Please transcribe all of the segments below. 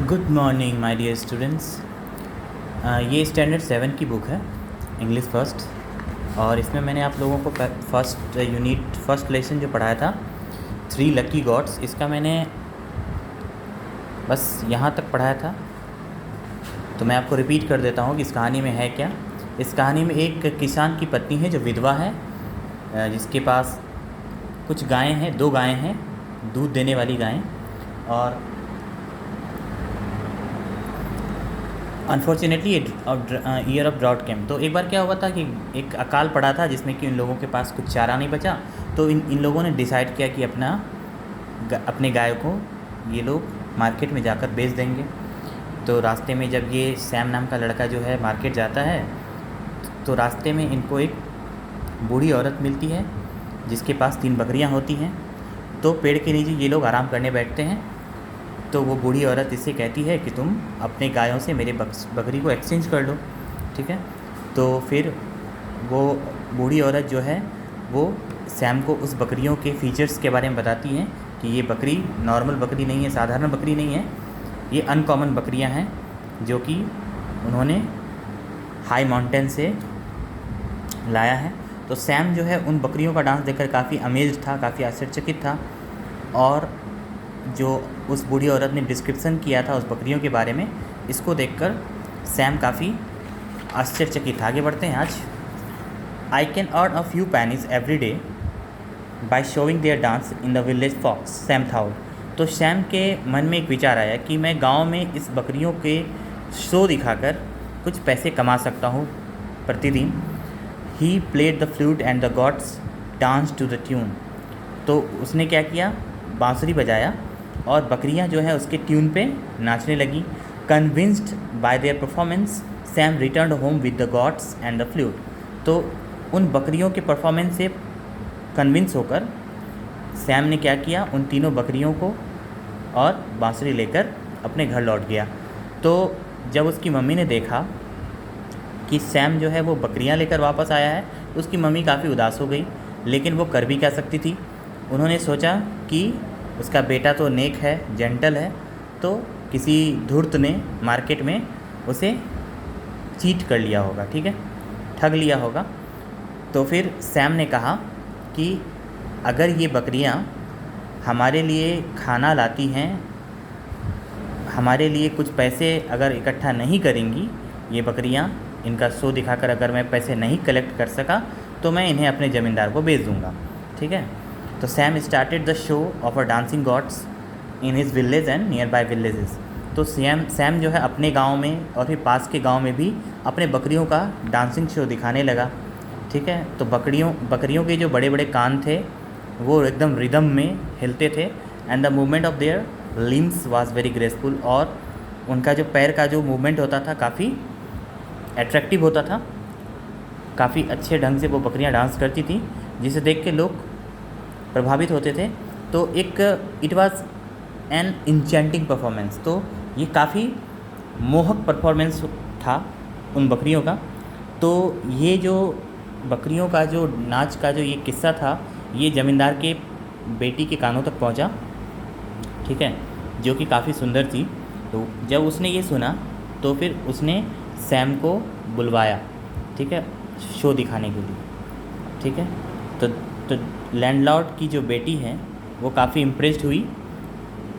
Good morning my dear students. ये standard 7 की book है, इंग्लिश फर्स्ट। और इसमें मैंने आप लोगों को फर्स्ट लेसन जो पढ़ाया था, 3 लकी गॉड्स, इसका मैंने बस यहाँ तक पढ़ाया था। तो मैं आपको रिपीट कर देता हूँ कि इस कहानी में है क्या। इस कहानी में एक किसान की पत्नी है जो विधवा है, जिसके पास कुछ गायें हैं, 2 गायें हैं, दूध देने वाली गायें। और अनफॉर्चुनेटली ईयर ऑफ ड्राउट केम। तो एक बार क्या हुआ था कि एक अकाल पड़ा था जिसमें कि इन लोगों के पास कुछ चारा नहीं बचा। तो इन लोगों ने डिसाइड किया कि अपने गाय को ये लोग मार्केट में जाकर बेच देंगे। तो रास्ते में जब ये सैम नाम का लड़का जो है मार्केट जाता है, तो रास्ते में इनको एक बूढ़ी औरत मिलती है जिसके पास 3 बकरियां होती हैं। तो पेड़ के नीचे ये लोग आराम करने बैठते हैं। तो वो बूढ़ी औरत इससे कहती है कि तुम अपने गायों से मेरे बकरी को एक्सचेंज कर लो, ठीक है। तो फिर वो बूढ़ी औरत जो है वो सैम को उस बकरियों के फीचर्स के बारे में बताती हैं कि ये बकरी नॉर्मल बकरी नहीं है, साधारण बकरी नहीं है, ये अनकॉमन बकरियां हैं जो कि उन्होंने हाई माउंटेन से लाया है। तो सैम जो है उन बकरियों का डांस देखकर काफ़ी अमेज्ड था, काफ़ी आश्चर्यचकित था। और जो उस बूढ़ी औरत ने डिस्क्रिप्शन किया था उस बकरियों के बारे में, इसको देखकर सैम काफ़ी आश्चर्यचकित था। आगे बढ़ते हैं आज। I can earn a few pennies every day by showing their dance in the village folks, Sam thought. तो सैम के मन में एक विचार आया कि मैं गांव में इस बकरियों के शो दिखाकर कुछ पैसे कमा सकता हूँ प्रतिदिन। He played the flute and the gods dance to the tune. तो उसने क्या किया, बांसुरी बजाया और बकरियां जो है उसके ट्यून पे नाचने लगी। Convinced bye their performance Sam return home with the gods and the flute. तो उन बकरियों के परफॉर्मेंस से कन्विंस होकर सैम ने क्या किया, उन तीनों बकरियों को और बांसुरी लेकर अपने घर लौट गया। तो जब उसकी मम्मी ने देखा कि सैम जो है वो बकरियां लेकर वापस आया है, तो उसकी मम्मी काफ़ी उदास हो गई, लेकिन वो कर भी क्या सकती थी। उन्होंने सोचा कि उसका बेटा तो नेक है, जेंटल है, तो किसी धूर्त ने मार्केट में उसे चीट कर लिया होगा, ठीक है, ठग लिया होगा। तो फिर सैम ने कहा कि अगर ये बकरियां हमारे लिए खाना लाती हैं, हमारे लिए कुछ पैसे अगर इकट्ठा नहीं करेंगी, ये बकरियां इनका शो दिखाकर अगर मैं पैसे नहीं कलेक्ट कर सका तो मैं इन्हें अपने ज़मींदार को बेच दूँगा, ठीक है। तो Sam started the show of a dancing gods in his village and near by villages. तो सैम जो है अपने गांव में और फिर पास के गांव में भी अपने बकरियों का डांसिंग शो दिखाने लगा, ठीक है। तो बकरियों के जो बड़े बड़े कान थे वो एकदम रिदम में हिलते थे, and the movement of their limbs was very graceful. और उनका जो पैर का जो मूवमेंट होता था काफ़ी एट्रैक्टिव होता था, काफ़ी अच्छे ढंग से वो बकरियां डांस करती थी, जिसे देख के लोग प्रभावित होते थे। तो एक it was an enchanting performance. तो ये काफ़ी मोहक परफॉर्मेंस था उन बकरियों का। तो ये जो बकरियों का जो नाच का जो ये किस्सा था, ये ज़मींदार के बेटी के कानों तक पहुंचा, ठीक है, जो कि काफ़ी सुंदर थी। तो जब उसने ये सुना तो फिर उसने सैम को बुलवाया, ठीक है, शो दिखाने के लिए, ठीक है। तो लैंडलॉर्ड की जो बेटी है वो काफ़ी इम्प्रेस्ड हुई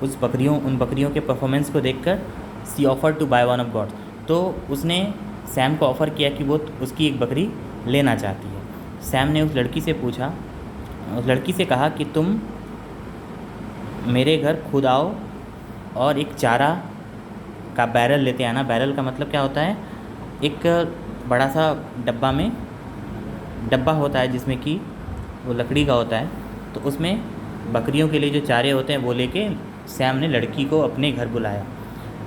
उन बकरियों के परफॉर्मेंस को देखकर। She offer to buy one of god. तो उसने सैम को ऑफ़र किया कि वो उसकी एक बकरी लेना चाहती है। सैम ने उस लड़की से कहा कि तुम मेरे घर खुद आओ और एक चारा का बैरल लेते आना। बैरल का मतलब क्या होता है, एक बड़ा सा डब्बा होता है जिसमें कि वो लकड़ी का होता है। तो उसमें बकरियों के लिए जो चारे होते हैं वो लेके सैम ने लड़की को अपने घर बुलाया,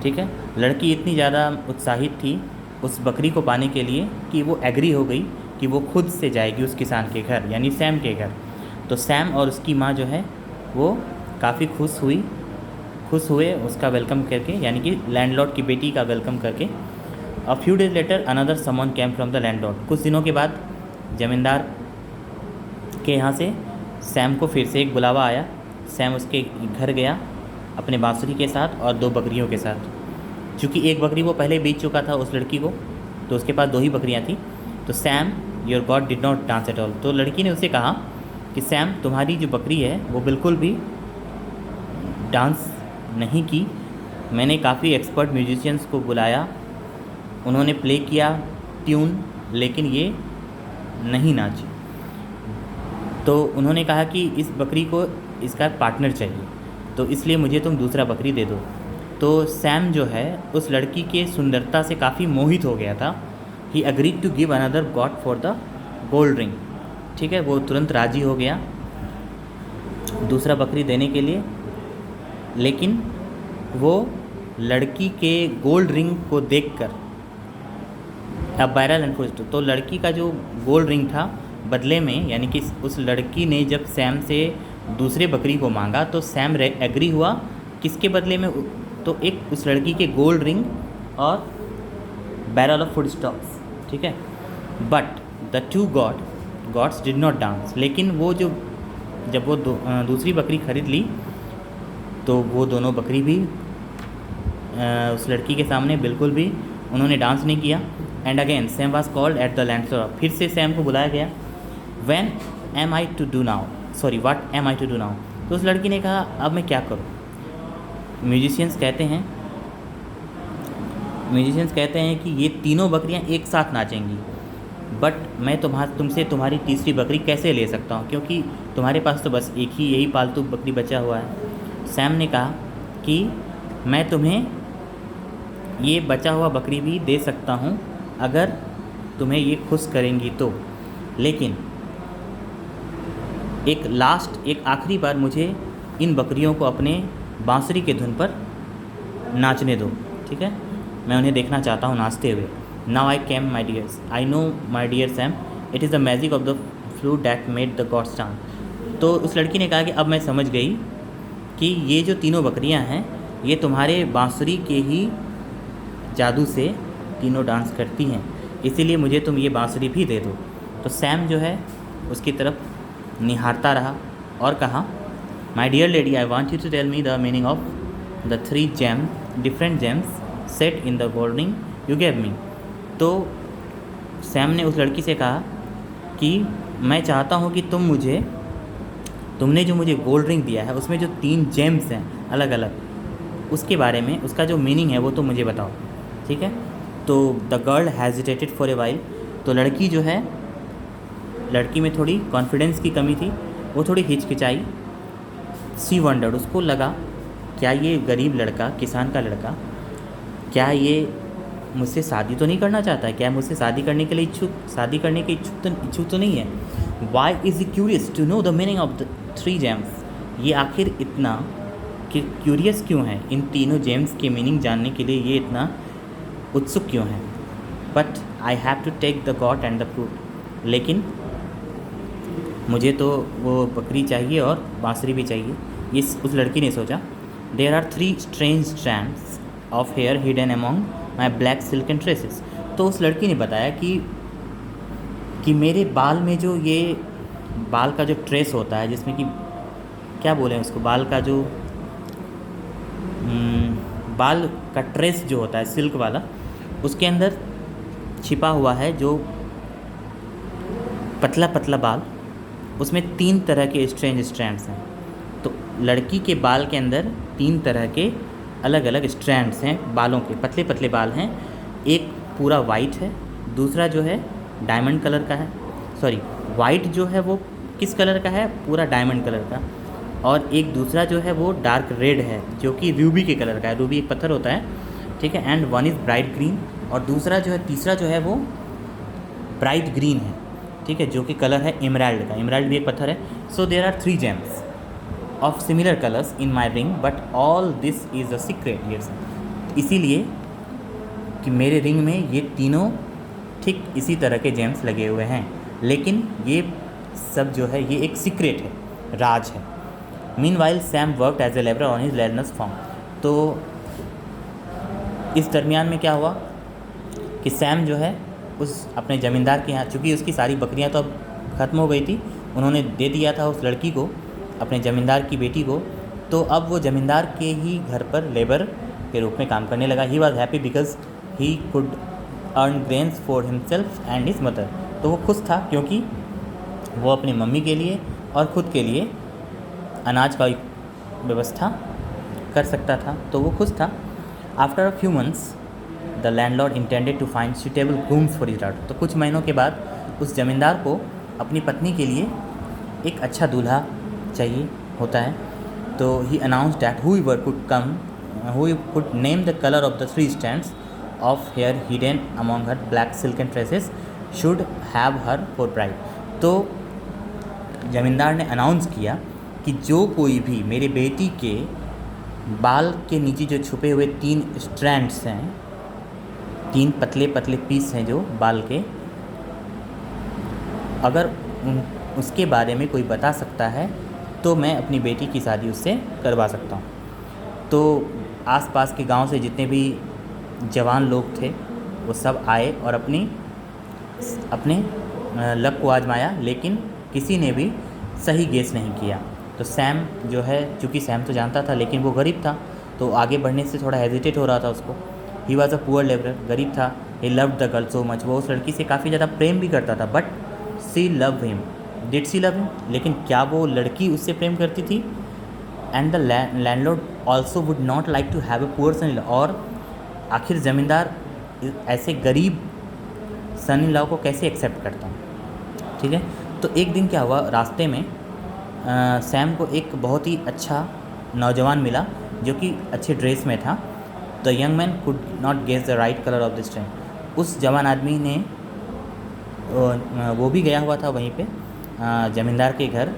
ठीक है। लड़की इतनी ज़्यादा उत्साहित थी उस बकरी को पाने के लिए कि वो एग्री हो गई कि वो खुद से जाएगी उस किसान के घर, यानी सैम के घर। तो सैम और उसकी माँ जो है वो काफ़ी खुश हुए उसका वेलकम करके, यानी कि लैंडलॉर्ड की बेटी का वेलकम करके। A few days later another someone came from the landlord. कुछ दिनों के बाद ज़मींदार के यहाँ से सैम को फिर से एक बुलावा आया। सैम उसके घर गया अपने बांसुरी के साथ और 2 बकरियों के साथ। चूँकि एक बकरी वो पहले बेच चुका था उस लड़की को, तो उसके पास 2 ही बकरियाँ थी। तो Sam your God did not dance at all. तो लड़की ने उसे कहा कि सैम तुम्हारी जो बकरी है वो बिल्कुल भी डांस नहीं की। मैंने काफ़ी एक्सपर्ट म्यूजिशियंस को बुलाया, उन्होंने प्ले किया ट्यून, लेकिन ये नहीं नाची। तो उन्होंने कहा कि इस बकरी को इसका पार्टनर चाहिए, तो इसलिए मुझे तुम दूसरा बकरी दे दो। तो सैम जो है उस लड़की के सुंदरता से काफ़ी मोहित हो गया था। He agreed to give another god for the gold ring. ठीक है, वो तुरंत राज़ी हो गया दूसरा बकरी देने के लिए, लेकिन वो लड़की के गोल्ड रिंग को देखकर अब बैरल एंड फुस्ट, तो लड़की का जो गोल्ड रिंग था बदले में, यानी कि उस लड़की ने जब सैम से दूसरे बकरी को मांगा तो सैम एग्री हुआ किसके बदले में, तो एक उस लड़की के गोल्ड रिंग और बैरल ऑफ फूड स्टॉक्स। ठीक है, but the two gods did not dance. लेकिन वो जो जब वो दूसरी बकरी खरीद ली तो वो दोनों बकरी भी उस लड़की के सामने बिल्कुल भी उन्होंने डांस नहीं किया। And again Sam was called at the land. फिर से सैम को बुलाया गया। When am I to do now, sorry what am I to do now. तो उस लड़की ने कहा अब मैं क्या करूं। म्यूजिशियंस कहते हैं कि ये तीनों बकरियां एक साथ नाचेंगी, बट मैं तुमसे तुम्हारी तीसरी बकरी कैसे ले सकता हूं, क्योंकि तुम्हारे पास तो बस एक ही यही पालतू बकरी बचा हुआ है। सैम ने कहा कि मैं तुम्हें ये बचा हुआ बकरी भी दे सकता हूँ अगर तुम्हें ये खुश करेंगी तो, लेकिन एक आखिरी बार मुझे इन बकरियों को अपने बांसुरी के धुन पर नाचने दो। ठीक है, मैं उन्हें देखना चाहता हूँ नाचते हुए। Now I came my dears, I know my dear Sam, it is the magic of the flute that made the gods dance. तो उस लड़की ने कहा कि अब मैं समझ गई कि ये जो तीनों बकरियां हैं ये तुम्हारे बांसुरी के ही जादू से तीनों डांस करती हैं, इसीलिए मुझे तुम ये बांसुरी भी दे दो। तो सैम जो है उसकी तरफ निहारता रहा और कहा my dear lady, I want you to tell me the meaning of the 3 different gems set in the gold ring you gave me. तो सैम ने उस लड़की से कहा कि मैं चाहता हूँ कि तुमने जो मुझे गोल्ड रिंग दिया है उसमें जो 3 जेम्स हैं अलग अलग, उसके बारे में उसका जो मीनिंग है वो तो मुझे बताओ। ठीक है, तो the girl hesitated for a while. तो लड़की में थोड़ी कॉन्फिडेंस की कमी थी, वो थोड़ी हिचकिचाई। सी वंडर्ड, उसको लगा क्या ये गरीब लड़का, किसान का लड़का, क्या ये मुझसे शादी तो नहीं करना चाहता है, क्या मुझसे शादी करने के इच्छुक तो नहीं है। Why is he curious to know the meaning of the 3 gems. ये आखिर इतना कि क्यूरियस क्यों है, इन तीनों जेम्स के मीनिंग जानने के लिए ये इतना उत्सुक क्यों है। But I have to take the goat and the fruit. लेकिन मुझे तो वो बकरी चाहिए और बांसुरी भी चाहिए। ये उस लड़की ने सोचा। There are 3 strange strands of hair hidden among my black silken tresses. तो उस लड़की ने बताया कि मेरे बाल में जो ये बाल का जो ट्रेस होता है, जिसमें कि क्या बोलें उसको, बाल का ट्रेस जो होता है सिल्क वाला, उसके अंदर छिपा हुआ है जो पतला पतला बाल, उसमें 3 तरह के स्ट्रैंड्स हैं। तो लड़की के बाल के अंदर 3 तरह के अलग अलग स्ट्रैंड्स हैं, बालों के पतले पतले बाल हैं। एक पूरा वाइट है, दूसरा जो है डायमंड कलर का है, सॉरी वाइट जो है वो किस कलर का है, पूरा डायमंड कलर का, और एक दूसरा जो है वो डार्क रेड है जो कि रूबी के कलर का है। रूबी एक पत्थर होता है, ठीक है। And one is bright green, और तीसरा जो है वो ब्राइट ग्रीन है, ठीक है, जो कि कलर है एमराल्ड का। एमराल्ड भी एक पत्थर है। So there are 3 gems of similar colours in my ring, but all this is a secret. Yes, इसीलिए कि मेरे रिंग में ये तीनों ठीक इसी तरह के जेम्स लगे हुए हैं, लेकिन ये सब जो है ये एक सीक्रेट है, राज है। Meanwhile Sam worked as a labourer on his landers farm. तो इस दरमियान में क्या हुआ कि सैम जो है उस अपने ज़मींदार के यहाँ, चूँकि उसकी सारी बकरियाँ तो अब ख़त्म हो गई थी, उन्होंने दे दिया था उस लड़की को, अपने ज़मींदार की बेटी को, तो अब वो ज़मींदार के ही घर पर लेबर के रूप में काम करने लगा। He was happy because he could earn grains for himself and his mother. तो वो खुश था क्योंकि वो अपनी मम्मी के लिए और ख़ुद के लिए अनाज का व्यवस्था कर सकता था, तो वो खुश था। After a few months the landlord intended to find suitable grooms for his daughter. तो कुछ महीनों के बाद उस ज़मींदार को अपनी पत्नी के लिए एक अच्छा दूल्हा चाहिए होता है। तो he announce that whoever could come who could name the color of the 3 strands of hair hidden among her black silken tresses should have her for bride। तो ज़मींदार ने अनाउंस किया कि जो कोई भी मेरे बेटी के बाल के नीचे जो छुपे हुए 3 स्ट्रैंड्स हैं, 3 पतले पतले पीस हैं जो बाल के, अगर उसके बारे में कोई बता सकता है तो मैं अपनी बेटी की शादी उससे करवा सकता हूँ। तो आसपास के गांव से जितने भी जवान लोग थे वो सब आए और अपने लक को आजमाया, लेकिन किसी ने भी सही गेस नहीं किया। तो सैम जो है, चूँकि सैम तो जानता था लेकिन वो गरीब था, तो आगे बढ़ने से थोड़ा हेजिटेट हो रहा था उसको। He was a poor labourer, गरीब था। He loved the girl so much, वो उस लड़की से काफ़ी ज़्यादा प्रेम भी करता था। But she love him, did she love him, लेकिन क्या वो लड़की उससे प्रेम करती थी? And the landlord also would not like to have a poor son in law. और आखिर ज़मींदार ऐसे गरीब सन इन लॉ को कैसे एक्सेप्ट करता? ठीक है। तो एक दिन क्या हुआ, रास्ते में सैम को एक बहुत ही अच्छा नौजवान मिला जो कि अच्छे ड्रेस में था। The young man could not guess the right colour of this train. उस जवान आदमी ने वो भी गया हुआ था वहीं पे ज़मींदार के घर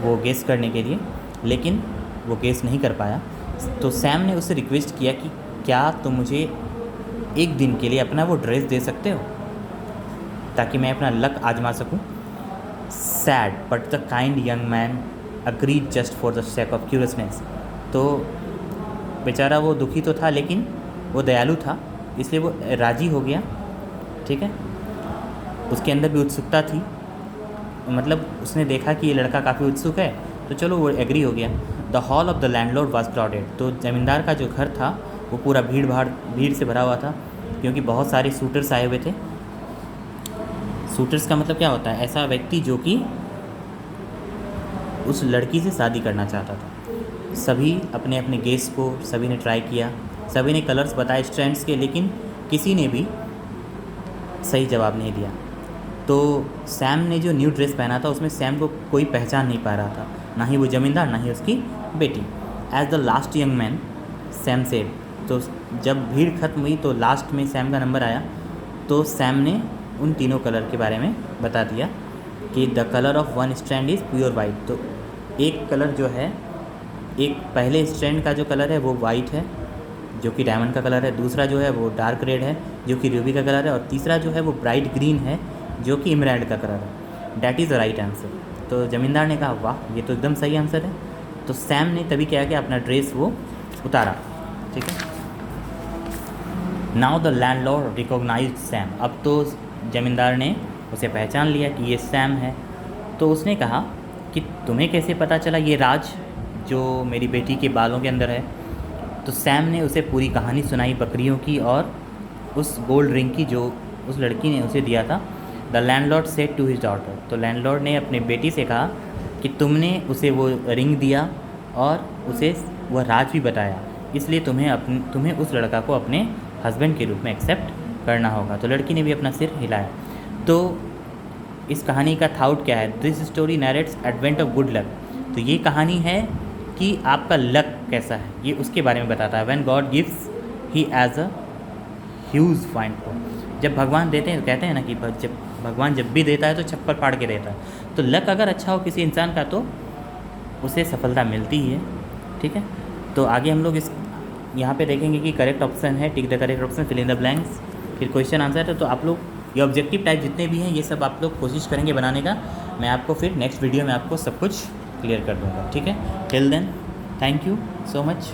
वो गेस करने के लिए, लेकिन वो गेस नहीं कर पाया। तो सैम ने उससे रिक्वेस्ट किया कि क्या तुम मुझे एक दिन के लिए अपना वो ड्रेस दे सकते हो ताकि मैं अपना लक आजमा सकूं। Said but the kind young man agreed just for the sake of curiousness. तो बेचारा वो दुखी तो था लेकिन वो दयालु था, इसलिए वो राज़ी हो गया। ठीक है। उसके अंदर भी उत्सुकता थी, मतलब उसने देखा कि ये लड़का काफ़ी उत्सुक है, तो चलो वो एग्री हो गया। The hall of the landlord was crowded. तो ज़मींदार का जो घर था वो पूरा भीड़ से भरा हुआ था, क्योंकि बहुत सारे सूटर्स आए हुए थे। सूटर्स का मतलब क्या होता है? ऐसा व्यक्ति जो कि उस लड़की से शादी करना चाहता था। सभी अपने अपने गेस को सभी ने ट्राई किया, सभी ने कलर्स बताए स्ट्रैंड्स के, लेकिन किसी ने भी सही जवाब नहीं दिया। तो सैम ने जो न्यू ड्रेस पहना था उसमें सैम को कोई पहचान नहीं पा रहा था, ना ही वो ज़मींदार ना ही उसकी बेटी। As the last young man Sam said. तो जब भीड़ खत्म हुई तो लास्ट में सैम का नंबर आया, तो सैम ने उन तीनों कलर के बारे में बता दिया कि the colour of one strand is pure white. तो एक कलर जो है, एक पहले स्ट्रैंड का जो कलर है वो वाइट है जो कि डायमंड का कलर है, दूसरा जो है वो डार्क रेड है जो कि रूबी का कलर है, और तीसरा जो है वो ब्राइट ग्रीन है जो कि इमराल्ड का कलर है। That is the right answer. तो ज़मींदार ने कहा वाह, ये तो एकदम सही आंसर है। तो सैम ने तभी क्या किया, अपना ड्रेस वो उतारा। ठीक है। Now the landlord recognised Sam. अब तो ज़मींदार ने उसे पहचान लिया कि ये सैम है। तो उसने कहा कि तुम्हें कैसे पता चला ये राज जो मेरी बेटी के बालों के अंदर है? तो सैम ने उसे पूरी कहानी सुनाई बकरियों की और उस गोल्ड रिंग की जो उस लड़की ने उसे दिया था। The landlord said to his daughter. तो लैंडलॉर्ड ने अपने बेटी से कहा कि तुमने उसे वो रिंग दिया और उसे वह राज भी बताया, इसलिए तुम्हें उस लड़का को अपने हस्बैंड के रूप में एक्सेप्ट करना होगा। तो लड़की ने भी अपना सिर हिलाया। तो इस कहानी का थाउट क्या है? This story narrates advent of good luck. तो ये कहानी है कि आपका लक कैसा है, ये उसके बारे में बताता है। When God gives he as a huge find for. जब भगवान देते हैं, कहते हैं ना कि जब भगवान जब भी देता है तो छप्पर फाड़ के देता है। तो लक अगर अच्छा हो किसी इंसान का तो उसे सफलता मिलती ही है। ठीक है। तो आगे हम लोग यहाँ पे देखेंगे कि करेक्ट ऑप्शन है, tick the correct option, fill in the blanks, फिर क्वेश्चन आंसर है। तो आप लोग ये ऑब्जेक्टिव टाइप जितने भी हैं ये सब आप लोग कोशिश करेंगे बनाने का। मैं आपको फिर नेक्स्ट वीडियो में आपको सब कुछ क्लियर कर दूँगा। ठीक है। Till then thank you so much.